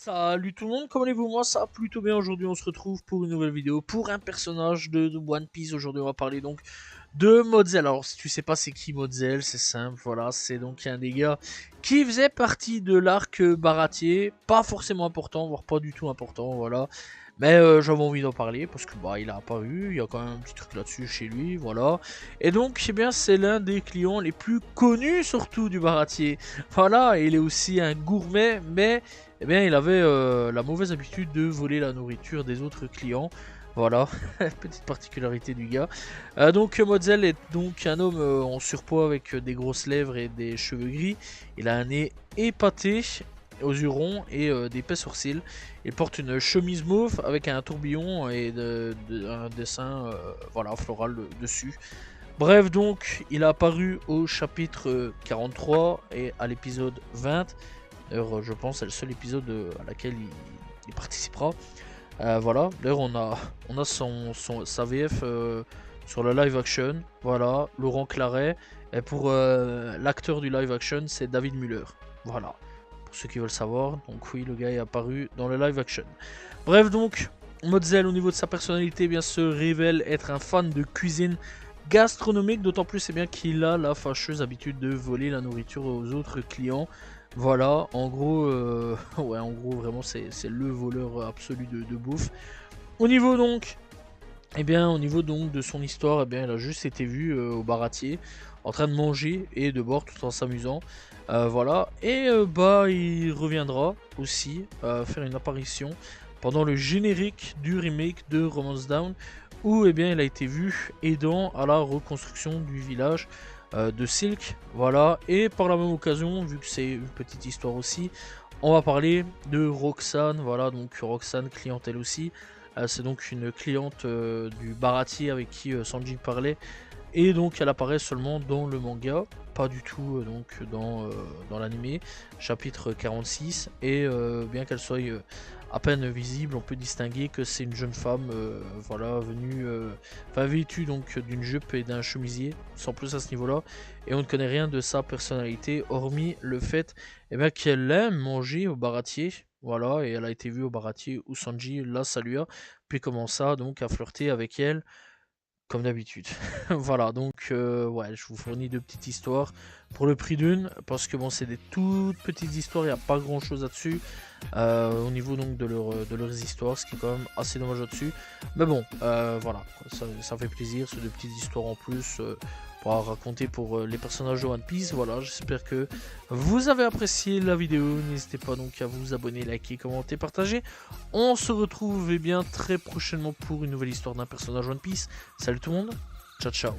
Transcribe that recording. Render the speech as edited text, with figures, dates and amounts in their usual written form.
Salut tout le monde, comment allez-vous? Moi ça va plutôt bien. Aujourd'hui on se retrouve pour une nouvelle vidéo pour un personnage de One Piece. Aujourd'hui on va parler donc de Mozzel. Alors si tu sais pas c'est qui Mozzel, c'est simple, voilà, c'est donc un des gars qui faisait partie de l'arc Baratier, pas forcément important, voire pas du tout important, voilà. Mais j'avais envie d'en parler parce que bah il a apparu, il y a quand même un petit truc là-dessus chez lui, voilà. Et donc eh bien c'est l'un des clients les plus connus surtout du Baratier. Voilà, et il est aussi un gourmet, mais eh bien, il avait la mauvaise habitude de voler la nourriture des autres clients. Voilà, petite particularité du gars. Donc Mozzel est donc un homme en surpoids avec des grosses lèvres et des cheveux gris. Il a un nez épaté aux yeux ronds et d'épais sourcils. Il porte une chemise mauve avec un tourbillon et un dessin voilà, floral dessus. Bref, donc, il a apparu au chapitre 43 et à l'épisode 20. D'ailleurs, je pense c'est le seul épisode à laquelle il participera. Voilà, d'ailleurs, on a sa VF sur le live action. Voilà, Laurent Claret. Et pour l'acteur du live action, c'est David Müller. Voilà, pour ceux qui veulent savoir. Donc, oui, le gars est apparu dans le live action. Bref, donc, Mozzel, au niveau de sa personnalité, eh bien, se révèle être un fan de cuisine gastronomique, d'autant plus c'est bien qu'il a la fâcheuse habitude de voler la nourriture aux autres clients. Voilà, en gros, ouais, en gros vraiment c'est le voleur absolu de bouffe. Au niveau donc, eh bien, au niveau donc de son histoire, eh bien, elle a juste été vue au baratier, en train de manger et de boire tout en s'amusant. Voilà, et bah il reviendra aussi faire une apparition pendant le générique du remake de Romance Down, où eh bien, elle a été vue aidant à la reconstruction du village de Silk. Voilà, et par la même occasion, vu que c'est une petite histoire aussi, on va parler de Roxane. Voilà, donc Roxane clientèle aussi. C'est donc une cliente du baratier avec qui Sanji parlait. Et donc elle apparaît seulement dans le manga, pas du tout donc dans l'anime, chapitre 46. Et bien qu'elle soit à peine visible, on peut distinguer que c'est une jeune femme voilà, venue, vêtue donc d'une jupe et d'un chemisier, sans plus à ce niveau-là. Et on ne connaît rien de sa personnalité, hormis le fait qu'elle aime manger au baratier. Voilà, et elle a été vue au baratier où Sanji la salua, puis commença donc à flirter avec elle comme d'habitude. Voilà, donc ouais, je vous fournis deux petites histoires pour le prix d'une, parce que bon, c'est des toutes petites histoires, il n'y a pas grand chose là-dessus, au niveau donc de leurs histoires, ce qui est quand même assez dommage là-dessus. Mais bon, voilà, ça fait plaisir, c'est deux petites histoires en plus pour raconter pour les personnages de One Piece. Voilà, j'espère que vous avez apprécié la vidéo, n'hésitez pas donc à vous abonner, liker, commenter, partager. On se retrouve bien très prochainement pour une nouvelle histoire d'un personnage One Piece. Salut tout le monde, ciao ciao.